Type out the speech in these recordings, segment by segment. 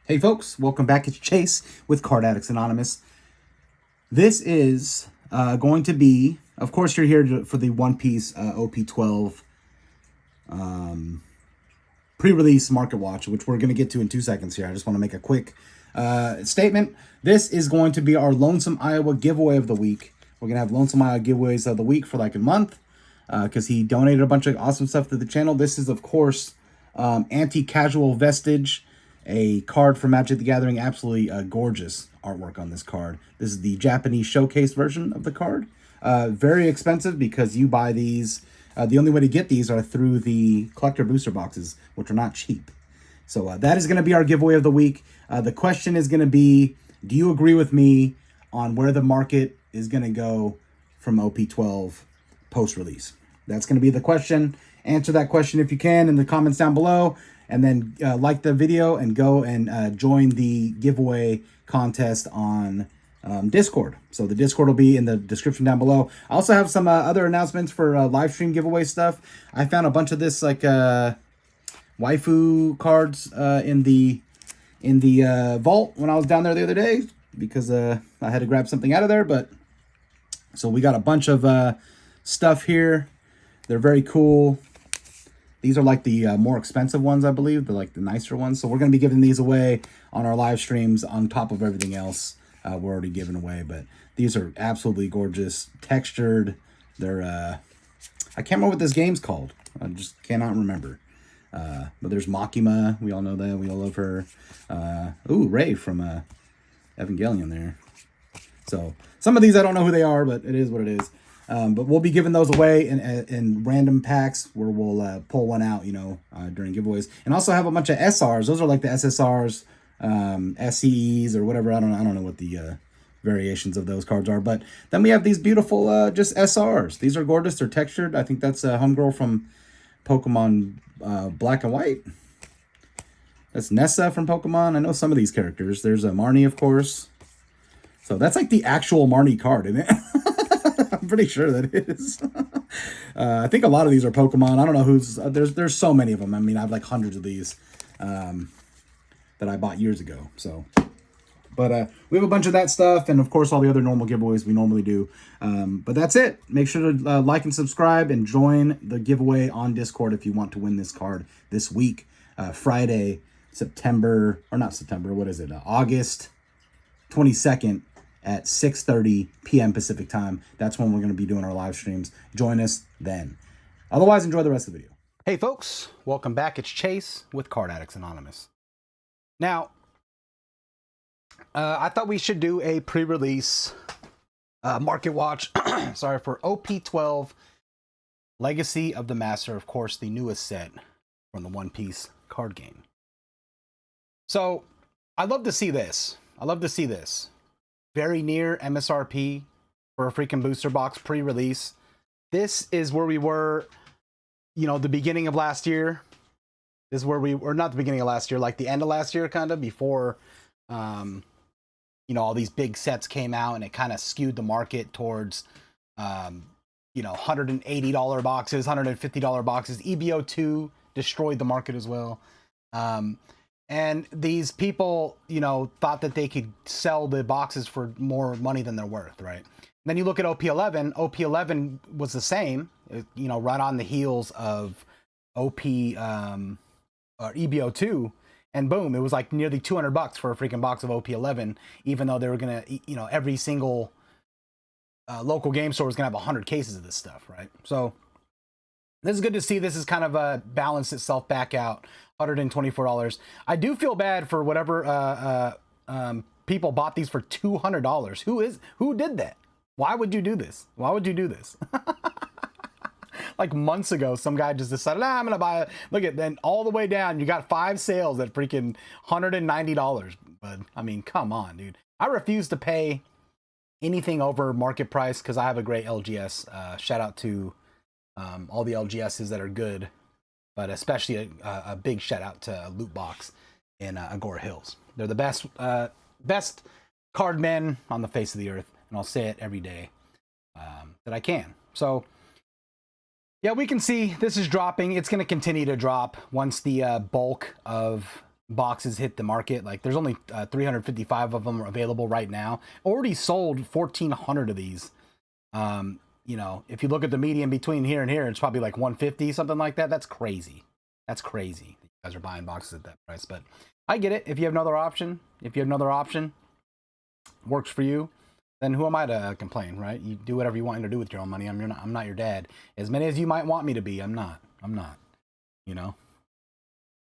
Hey folks, welcome back. It's Chase with Card Addicts Anonymous. This is going to be, of course, you're here for the One Piece OP-12 pre-release market watch, which we're going to get to in 2 seconds here. I just want to make a quick statement. This is going to be our Lonesome Iowa giveaway of the week. We're going to have Lonesome Iowa giveaways of the week for like a month because he donated a bunch of awesome stuff to the channel. This is, of course, Anti-Casual Vestige, a card from Magic the Gathering. Absolutely gorgeous artwork on this card. This is the Japanese showcase version of the card. Very expensive because you buy these. The only way to get these are through the collector booster boxes, which are not cheap. So that is going to be our giveaway of the week. The question is going to be, do you agree with me on where the market is going to go from OP-12 post-release? That's going to be the question. Answer that question if you can in the comments down below. And then like the video and go and join the giveaway contest on Discord. So the Discord will be in the description down below. I also have some other announcements for live stream giveaway stuff. I found a bunch of this like waifu cards in the vault when I was down there the other day because I had to grab something out of there. But so we got a bunch of stuff here. They're very cool. These are like the more expensive ones, I believe. They're like the nicer ones. So we're going to be giving these away on our live streams on top of everything else we're already giving away. But these are absolutely gorgeous, textured. They're, I can't remember what this game's called. I just cannot remember. But there's Makima. We all know that. We all love her. Ooh, Rey from Evangelion there. So some of these I don't know who they are, but it is what it is. But we'll be giving those away in random packs where we'll pull one out, during giveaways. And also have a bunch of SRs. Those are like the SSRs, SCEs or whatever. I don't know what the variations of those cards are. But then we have these beautiful just SRs. These are gorgeous. They're textured. I think that's a homegirl from Pokemon Black and White. That's Nessa from Pokemon. I know some of these characters. There's a Marnie, of course. So that's like the actual Marnie card, isn't it? I'm pretty sure that is. I think a lot of these are Pokemon. I don't know who's there's so many of them. I mean, I have like hundreds of these that I bought years ago. So, but we have a bunch of that stuff, and of course all the other normal giveaways we normally do. But that's it. Make sure to like and subscribe and join the giveaway on Discord if you want to win this card this week, Friday, September or not September. What is it? August 22nd. At 6:30 p.m. Pacific time. That's when we're going to be doing our live streams. Join us then. Otherwise, enjoy the rest of the video. Hey, folks. Welcome back. It's Chase with Card Addicts Anonymous. Now, I thought we should do a pre-release market watch sorry, for OP-12 Legacy of the Master. Of course, the newest set from the One Piece card game. So, I'd love to see this. Very near MSRP for a freaking booster box pre-release. This is where we were, the beginning of last year. This is where we were, not the beginning of last year, like the end of last year, kind of before, all these big sets came out and it kind of skewed the market towards, $180 boxes, $150 boxes. EBO2 destroyed the market as well. And these people, thought that they could sell the boxes for more money than they're worth, right? And then you look at OP-11. OP-11 was the same, right on the heels of OP or EBO2, and boom, it was like nearly $200 for a freaking box of OP-11, even though they were gonna, every single local game store was gonna have 100 cases of this stuff, right? So this is good to see. This is kind of balanced itself back out. $124. I do feel bad for whatever people bought these for $200. Who did that? Why would you do this? Like months ago, some guy just decided, I'm gonna buy it. Look at then all the way down. You got 5 sales at freaking $190. But I mean, come on, dude. I refuse to pay anything over market price because I have a great LGS. Shout out to all the LGSs that are good. But especially a big shout out to Loot Box in Agora Hills. They're the best card men on the face of the earth, and I'll say it every day that I can. So, yeah, we can see this is dropping. It's going to continue to drop once the bulk of boxes hit the market. Like there's only 355 of them available right now. Already sold 1,400 of these. You know, if you look at the median between here and here, it's probably like 150, something like that. That's crazy. That's crazy. You guys are buying boxes at that price, but I get it. If you have another option, works for you, then who am I to complain, right? You do whatever you want to do with your own money. I'm not your dad. As many as you might want me to be, I'm not. You know.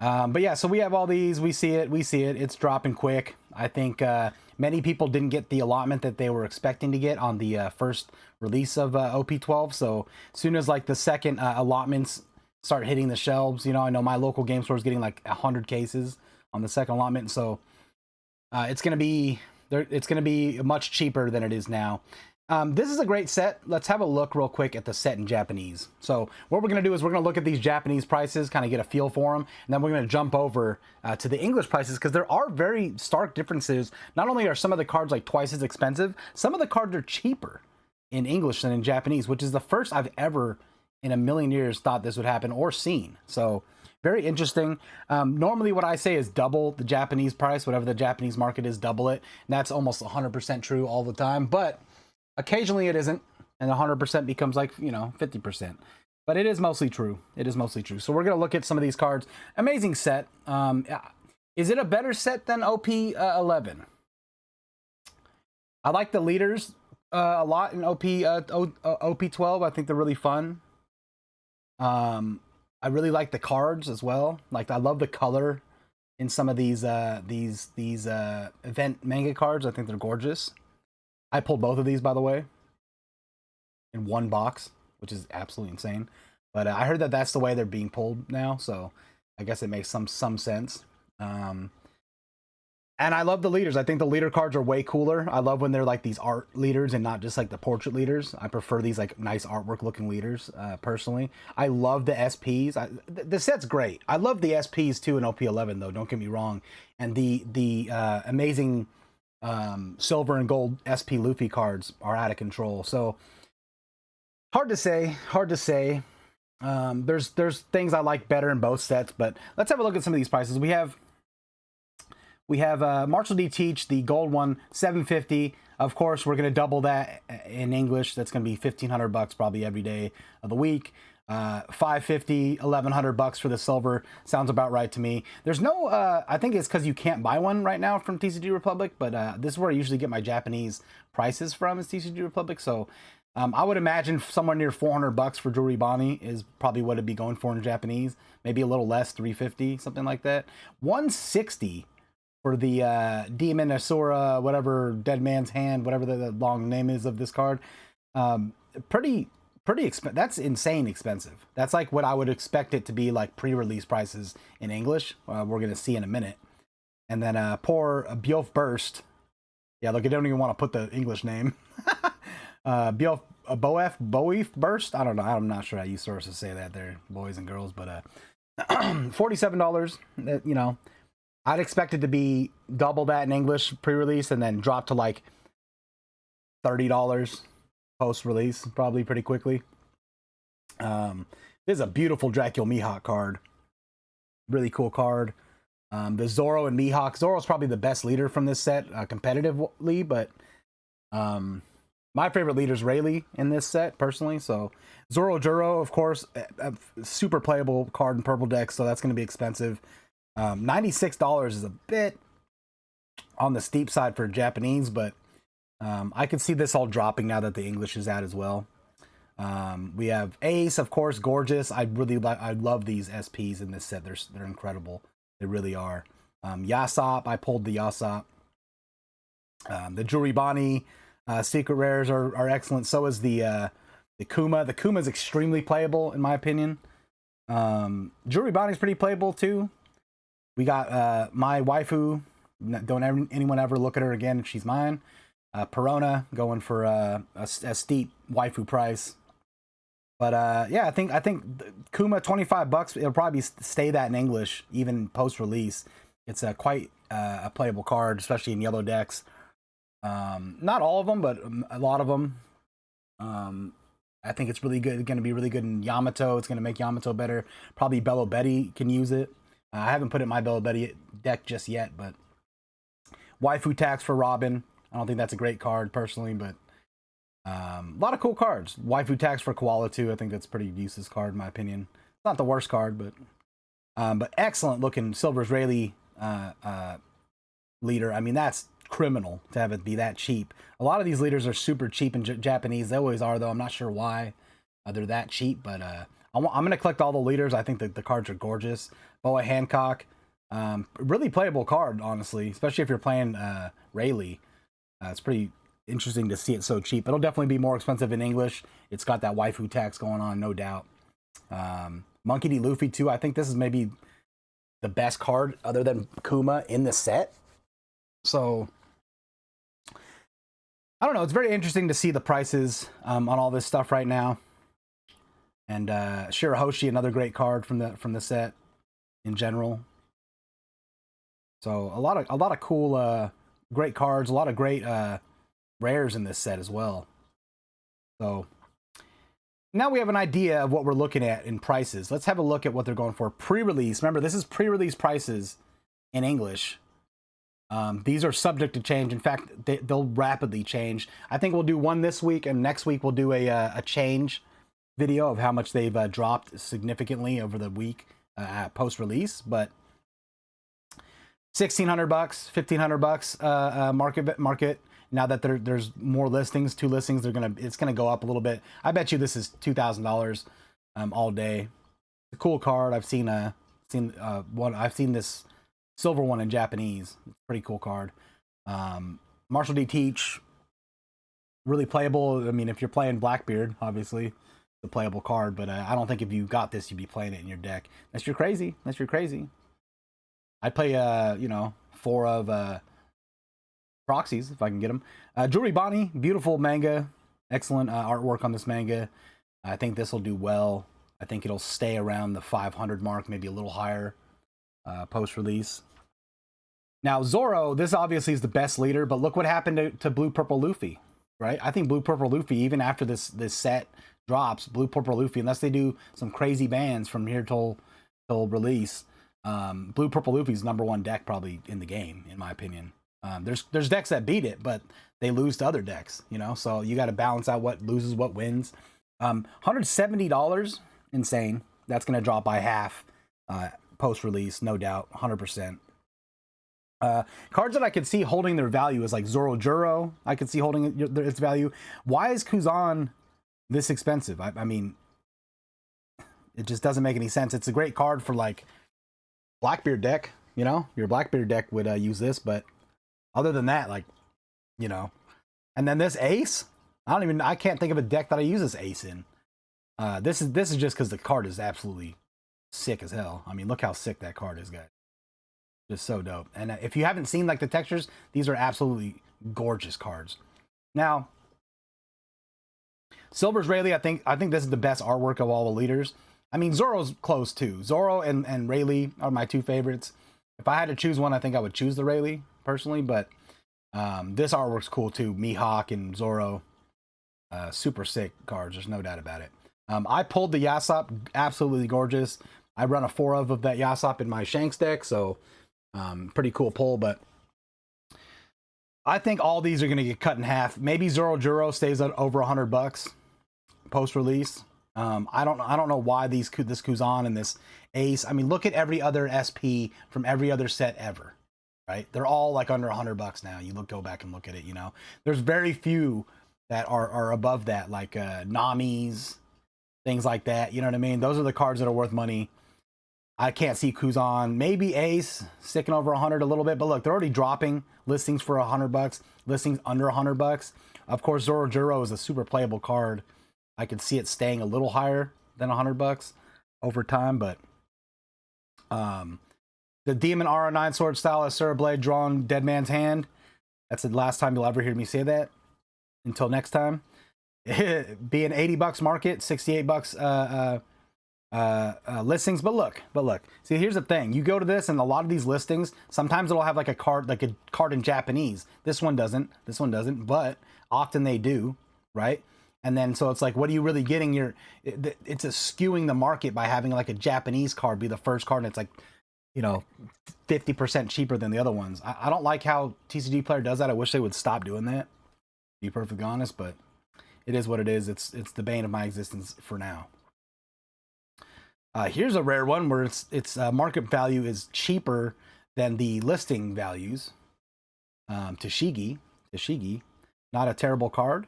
But yeah, so we have all these. We see it. It's dropping quick. I think many people didn't get the allotment that they were expecting to get on the first release of OP-12. So as soon as like the second allotments start hitting the shelves, you know, I know my local game store is getting like 100 cases on the second allotment. So it's gonna be much cheaper than it is now. This is a great set. Let's have a look real quick at the set in Japanese. So what we're going to do is we're going to look at these Japanese prices, kind of get a feel for them, and then we're going to jump over to the English prices, because there are very stark differences. Not only are some of the cards like twice as expensive, some of the cards are cheaper in English than in Japanese, which is the first I've ever in a million years thought this would happen or seen. So very interesting. Normally what I say is double the Japanese price, whatever the Japanese market is, double it. And that's almost 100% true all the time. But occasionally it isn't, and 100% becomes like, you know, 50%. But it is mostly true. So we're going to look at some of these cards. Amazing set. Is it a better set than OP-11? I like the leaders a lot in OP-12. I think they're really fun. I really like the cards as well. Like, I love the color in some of these event manga cards. I think they're gorgeous. I pulled both of these, by the way, in one box, which is absolutely insane. But I heard that that's the way they're being pulled now, so I guess it makes some sense. And I love the leaders. I think the leader cards are way cooler. I love when they're like these art leaders and not just like the portrait leaders. I prefer these like nice artwork looking leaders, personally. I love the SPs. The set's great. I love the SPs too in OP-11 though, don't get me wrong. And the amazing silver and gold SP Luffy cards are out of control. So hard to say. There's things I like better in both sets, but let's have a look at some of these prices. We have Marshall D. Teach, the gold one, $750. Of course, we're going to double that in English. That's going to be $1,500 probably every day of the week. $550, $1,100 for the silver. Sounds about right to me. There's no, I think it's because you can't buy one right now from TCG Republic, but this is where I usually get my Japanese prices from, is TCG Republic. So I would imagine somewhere near $400 for Jewelry Bonnie is probably what it'd be going for in Japanese. Maybe a little less, $350, something like that. $160 for the Demon Asura, whatever, Dead Man's Hand, whatever the long name is of this card. Pretty expensive. That's insane expensive. That's like what I would expect it to be like pre-release prices in English. We're gonna see in a minute. And then poor Bjolf Burst. Yeah, look, I don't even want to put the English name. Bjolf Boef Burst. I don't know. I'm not sure how you sources say that there, boys and girls. But $47. You know, I'd expect it to be double that in English pre-release, and then drop to like $30 post-release, probably pretty quickly. This is a beautiful Dracula Mihawk card. Really cool card. The Zoro and Mihawk. Zoro's probably the best leader from this set competitively, but my favorite leader is Rayleigh in this set, personally. So Zoro Juro, of course, a super playable card in purple decks, so that's going to be expensive. $96 is a bit on the steep side for Japanese, but I can see this all dropping now that the English is out as well. We have Ace, of course, gorgeous. I love these SPs in this set. They're incredible. They really are. Yasop, I pulled the Yasop. The Jewelry Bonnie secret rares are excellent. So is the Kuma. The Kuma is extremely playable in my opinion. Jewelry Bonnie's pretty playable too. We got my waifu. Don't anyone ever look at her again. She's mine. Perona going for a steep waifu price. But yeah, I think Kuma $25. It'll probably stay that in English even post release. It's quite a playable card, especially in yellow decks. Not all of them, but a lot of them. I think it's really good. It's going to be really good in Yamato. It's going to make Yamato better. Probably Bello Betty can use it. I haven't put it in my build deck just yet, but Waifu Tax for Robin. I don't think that's a great card personally, but a lot of cool cards. Waifu Tax for Koala too. I think that's a pretty useless card in my opinion. It's not the worst card, but excellent looking Silver's Rayleigh leader. I mean, that's criminal to have it be that cheap. A lot of these leaders are super cheap in Japanese. They always are, though. I'm not sure why they're that cheap, but I'm going to collect all the leaders. I think that the cards are gorgeous. Boa Hancock, really playable card, honestly, especially if you're playing Rayleigh. It's pretty interesting to see it so cheap. It'll definitely be more expensive in English. It's got that waifu tax going on, no doubt. Monkey D. Luffy, too. I think this is maybe the best card other than Kuma in the set. So, I don't know. It's very interesting to see the prices on all this stuff right now. And Shirahoshi, another great card from the set in general. So a lot of cool, great cards. A lot of great rares in this set as well. So now we have an idea of what we're looking at in prices. Let's have a look at what they're going for pre-release. Remember, this is pre-release prices in English. These are subject to change. In fact, they'll rapidly change. I think we'll do one this week, and next week we'll do a change video of how much they've dropped significantly over the week post-release. But $1,600, $1,500 market. Now that there's more listings, 2 listings, it's gonna go up a little bit. I bet you this is $2,000 all day. It's a cool card. I've seen this silver one in Japanese. It's a pretty cool card. Marshall D. Teach, really playable. I mean, if you're playing Blackbeard, obviously, the playable card. But I don't think if you got this, you'd be playing it in your deck. Unless you're crazy. I'd play 4 of proxies if I can get them. Juri Bonnie, beautiful manga, excellent artwork on this manga. I think this will do well. I think it'll stay around the 500 mark, maybe a little higher post-release. Now Zoro, this obviously is the best leader, but look what happened to Blue Purple Luffy, right? I think Blue Purple Luffy, even after this set drops, Blue Purple Luffy, unless they do some crazy bans from here till release, Blue Purple Luffy's #1 deck probably in the game, in my opinion. There's decks that beat it, but they lose to other decks, so you got to balance out what loses, what wins. $170, insane. That's going to drop by half post-release, no doubt, 100%. Cards that I could see holding their value is like Zoro Juro. I could see holding its value. Why is Kuzan this expensive? I mean, it just doesn't make any sense. It's a great card for like Blackbeard deck, your Blackbeard deck would use this, but other than that, like, and then this ace, I can't think of a deck that I use this ace in. This is just because the card is absolutely sick as hell. I mean, look how sick that card is, guys. Just so dope. And if you haven't seen like the textures, these are absolutely gorgeous cards. Now, Silver's Rayleigh, I think this is the best artwork of all the leaders. I mean, Zoro's close too. Zoro and Rayleigh are my 2 favorites. If I had to choose one, I think I would choose the Rayleigh personally, but this artwork's cool too. Mihawk and Zoro, super sick cards. There's no doubt about it. I pulled the Yasop, absolutely gorgeous. I run a 4 of that Yasop in my Shanks deck, so pretty cool pull. But I think all these are going to get cut in half. Maybe Zoro Juro stays at over $100 post release. I don't know why this Kuzan and this Ace. I mean, look at every other SP from every other set ever, right? They're all like under $100 now. Go back and look at it. There's very few that are above that, like Nami's, things like that. You know what I mean? Those are the cards that are worth money. I can't see Kuzan, maybe Ace sticking over 100 a little bit, but look, they're already dropping listings for $100, listings under $100. Of course, Zoro Juro is a super playable card. I could see it staying a little higher than $100 over time, but the Demon RO9 Sword Style Asura Blade drawn Dead Man's Hand. That's the last time you'll ever hear me say that. Until next time. Be an $80 market, $68 listings, but look. See, here's the thing. You go to this, and a lot of these listings, sometimes it'll have like a card in Japanese. This one doesn't, but often they do, right? And then so it's like, what are you really getting? It's a skewing the market by having like a Japanese card be the first card, and it's like you know, 50% cheaper than the other ones. I don't like how TCG Player does that. I wish they would stop doing that, to be perfectly honest, but it is what it is. It's the bane of my existence for now. Here's a rare one where its market value is cheaper than the listing values. Tashigi, not a terrible card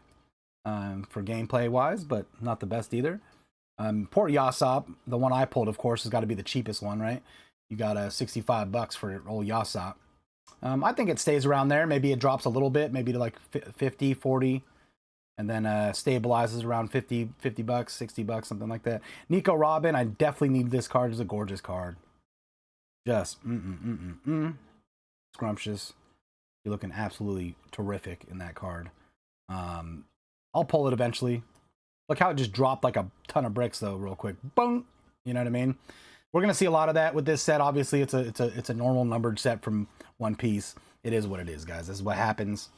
for gameplay wise, but not the best either. Poor Yasop, the one I pulled, of course, has got to be the cheapest one, right? You got $65 for old Yasop. I think it stays around there. Maybe it drops a little bit, maybe to like 50, 40, and then stabilizes around 50 bucks, 60 bucks, something like that. Nico Robin, I definitely need this card. It's a gorgeous card. Just scrumptious. You're looking absolutely terrific in that card. I'll pull it eventually. Look how it just dropped like a ton of bricks though, real quick. Boom. You know what I mean? We're gonna see a lot of that with this set. Obviously, it's a normal numbered set from One Piece. It is what it is, guys. This is what happens.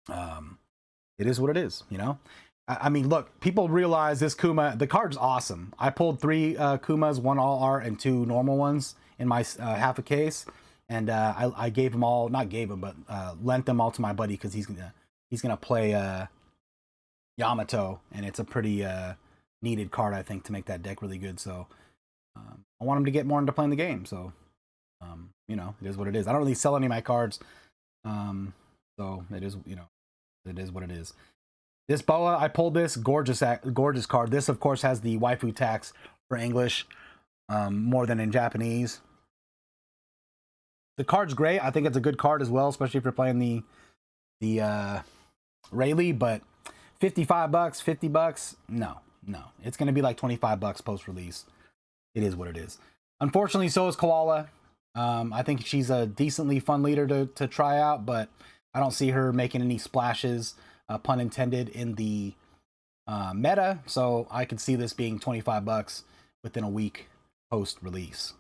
It is what it is. You know. I mean, look. People realize this Kuma. The card's awesome. I pulled 3 Kumas, 1 all art and 2 normal ones in my half a case, and I gave them all. Not gave them, but lent them all to my buddy because he's gonna play Yamato, and it's a pretty needed card, I think, to make that deck really good. So I want him to get more into playing the game. So you know, it is what it is. I don't really sell any of my cards, so it is, you know, it is what it is. This Boa, I pulled this gorgeous card. This, of course, has the waifu tax for English more than in Japanese. The card's great. I think it's a good card as well, especially if you're playing the Rayleigh, but 55 bucks, 50 bucks, no. It's going to be like 25 bucks post-release. It is what it is. Unfortunately, so is Koala. I think she's a decently fun leader to try out, but I don't see her making any splashes, pun intended, in the meta. So I could see this being 25 bucks within a week post-release.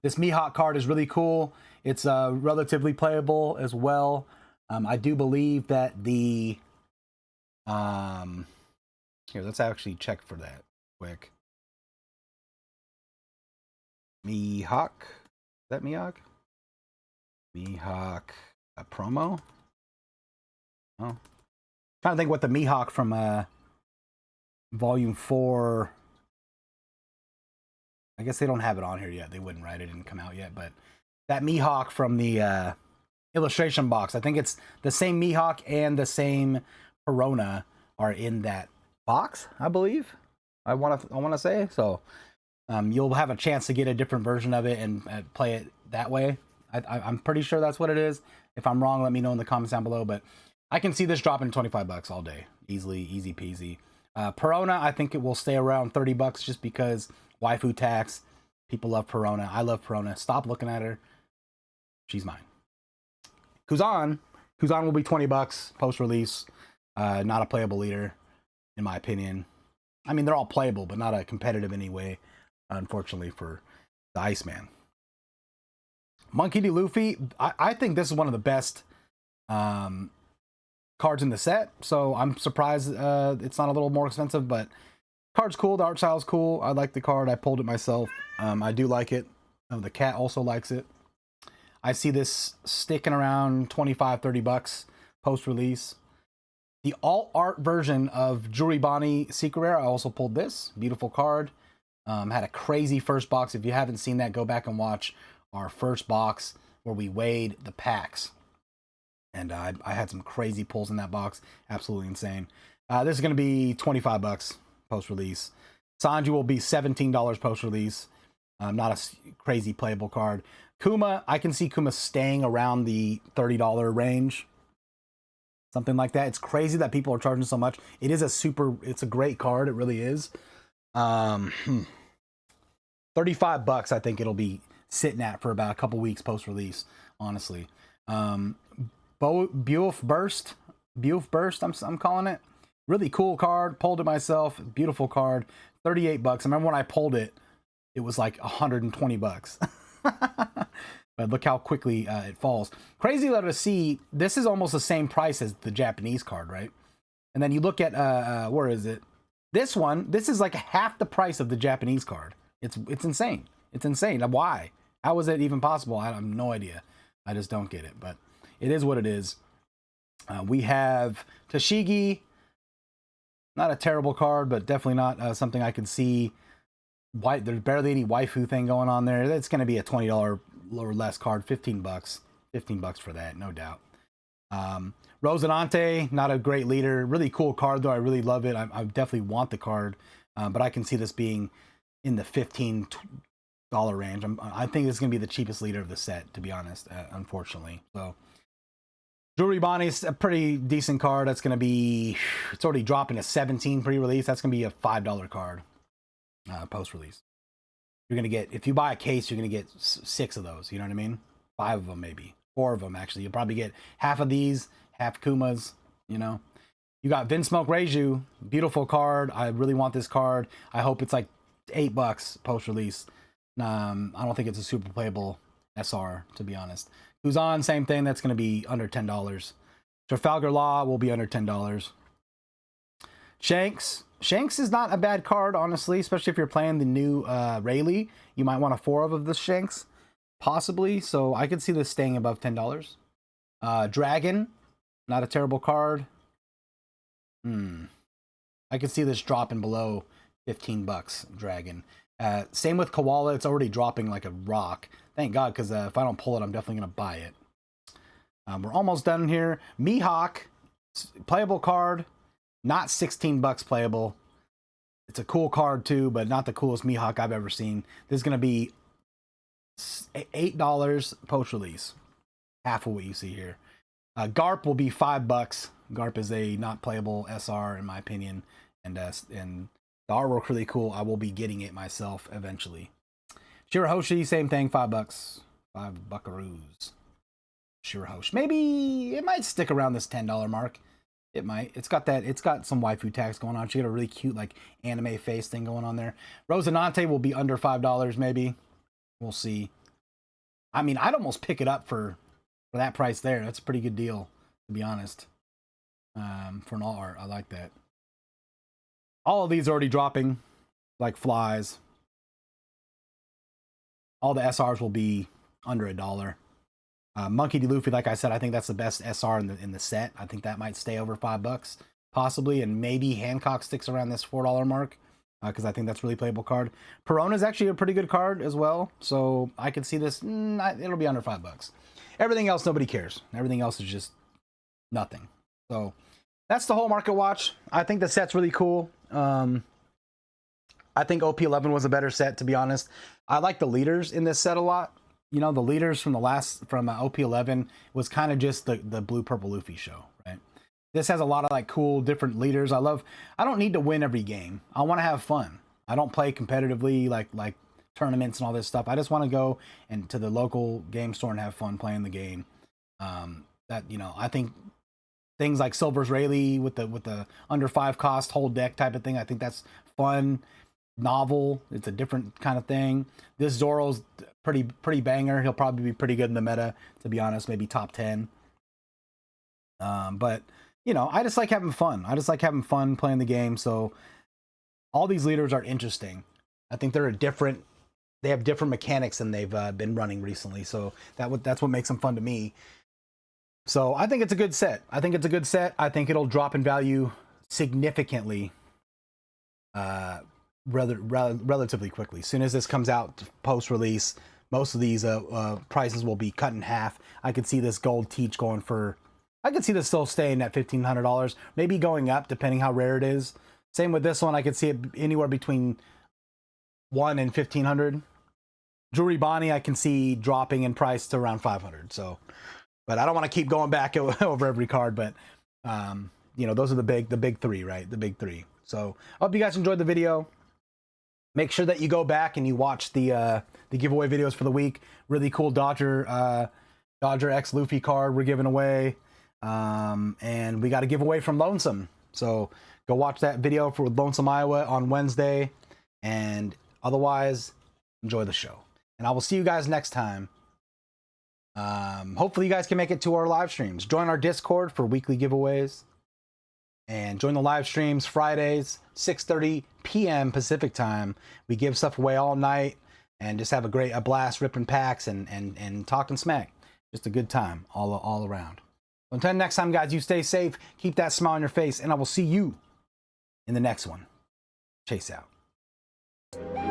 This Mihawk card is really cool. It's relatively playable as well. I do believe that the here, let's actually check for that quick. Mihawk. Is that Mihawk? Mihawk promo? Oh. Trying to think what the Mihawk from volume 4. I guess they don't have it on here yet. They wouldn't, right? It didn't come out yet, but that Mihawk from the illustration box. I think it's the same Mihawk and the same Perona are in that box, I believe. I want to say so. You'll have a chance to get a different version of it and play it that way. I'm pretty sure that's what it is. If I'm wrong, let me know in the comments down below. But I can see this dropping 25 bucks all day, easily, easy peasy. Perona, I think it will stay around 30 bucks just because waifu tax. People love Perona. I love Perona. Stop looking at her. She's mine. Kuzan will be 20 bucks post-release. Not a playable leader, in my opinion. I mean, they're all playable, but not a competitive anyway, unfortunately, for the Iceman. Monkey D. Luffy, I think this is one of the best cards in the set, so I'm surprised it's not a little more expensive, but card's cool. The art style's cool. I like the card. I pulled it myself. I do like it. The cat also likes it. I see this sticking around 25, 30 bucks post-release. The alt-art version of Juribani Secret Rare, I also pulled this. Beautiful card. Had a crazy first box. If you haven't seen that, go back and watch our first box where we weighed the packs. And I had some crazy pulls in that box. Absolutely insane. This is going to be 25 bucks post-release. Sanji will be $17 post-release. Not a crazy playable card. Kuma, I can see Kuma staying around the $30 range. Something like that. It's crazy that people are charging so much. It's a great card. It really is. 35 bucks, I think it'll be sitting at for about a couple weeks post-release, honestly. Buuf Burst, I'm calling it. Really cool card. Pulled it myself. Beautiful card. 38 bucks. I remember when I pulled it, it was like 120 bucks. But look how quickly it falls. Crazy though to see, this is almost the same price as the Japanese card, right? And then you look at, where is it? This one, this is like half the price of the Japanese card. It's insane. It's insane. Why? How is it even possible? I have no idea. I just don't get it, but it is what it is. We have Tashigi. Not a terrible card, but definitely not something I can see. There's barely any waifu thing going on there. That's going to be a $20 or less card. 15 bucks. 15 bucks for that, no doubt. Rosinante, not a great leader. Really cool card, though. I really love it. I definitely want the card, but I can see this being in the $15 range. I think this is going to be the cheapest leader of the set, to be honest, unfortunately. So, Jewelry Bonnie's a pretty decent card. That's going to be, it's already dropping to 17 pre-release. That's going to be a $5 card post-release. You're going to get, if you buy a case, you're going to get 6 of those. You know what I mean? 5 of them, maybe. 4 of them, actually. You'll probably get half of these, half Kumas, you know. You got Vinsmoke Reiju. Beautiful card. I really want this card. I hope it's like $8 post-release. I don't think it's a super playable SR, to be honest. Kuzan, same thing. That's going to be under $10. Trafalgar Law will be under $10. Shanks. Shanks is not a bad card, honestly, especially if you're playing the new Rayleigh. You might want a 4 of the Shanks, possibly. So I could see this staying above $10. Dragon, not a terrible card. I could see this dropping below 15 bucks, Dragon. Same with Koala. It's already dropping like a rock. Thank God, because if I don't pull it, I'm definitely going to buy it. We're almost done here. Mihawk, playable card. Not 16 bucks playable. It's a cool card too, but not the coolest Mihawk I've ever seen. This is going to be $8 post-release. Half of what you see here. Garp will be $5. Garp is a not playable SR in my opinion. And the artwork really cool. I will be getting it myself eventually. Shirahoshi, same thing, $5. 5 buckaroos. Shirahoshi. Maybe it might stick around this $10 mark. It might. It's got some waifu tags going on. She got a really cute like anime face thing going on there. Rosinante will be under $5 maybe. We'll see. I mean, I'd almost pick it up for that price there. That's a pretty good deal, to be honest. For an all art, I like that. All of these are already dropping like flies. All the SRs will be under $1. Monkey D. Luffy, like I said, I think that's the best SR in the set. I think that might stay over $5, possibly, and maybe Hancock sticks around this $4 mark, because I think that's a really playable card. Perona is actually a pretty good card as well, so I could see this. It'll be under $5. Everything else, nobody cares. Everything else is just nothing. So that's the whole market watch. I think the set's really cool. I think OP-11 was a better set, to be honest. I like the leaders in this set a lot. You know, the leaders from OP-11 was kind of just the blue purple Luffy show, right? This has a lot of like cool different leaders. I don't need to win every game. I want to have fun. I don't play competitively like tournaments and all this stuff. I just want to go and to the local game store and have fun playing the game. I think things like Silver's Rayleigh with the under 5 cost whole deck type of thing, I think that's fun, novel. It's a different kind of thing. This Zoro's pretty banger. He'll probably be pretty good in the meta, to be honest, maybe top 10. But you know, I just like having fun. I just like having fun playing the game. So all these leaders are interesting. I think they have different mechanics than they've been running recently. So that's what makes them fun to me. So I think it's a good set. I think it'll drop in value significantly, relatively quickly. As soon as this comes out post-release, most of these prices will be cut in half. I could see this gold teach going for, I could see this still staying at $1,500, maybe going up depending how rare it is. Same with this one. I could see it anywhere between $1,000 and $1,500. Jewelry Bonnie, I can see dropping in price to around $500. So, but I don't want to keep going back over every card. But you know, those are the big three, right? The big three. So I hope you guys enjoyed the video. Make sure that you go back and you watch the giveaway videos for the week. Really cool Dodger X Luffy card we're giving away. And we got a giveaway from Lonesome. So go watch that video for LonesomeIowa on Wednesday. And otherwise, enjoy the show. And I will see you guys next time. Hopefully you guys can make it to our live streams. Join our Discord for weekly giveaways. And join the live streams Fridays, 6:30 p.m. Pacific time. We give stuff away all night. and just have a blast ripping packs and talking smack. Just a good time all around. Until next time, guys, you stay safe, keep that smile on your face, and I will see you in the next one. Chase out.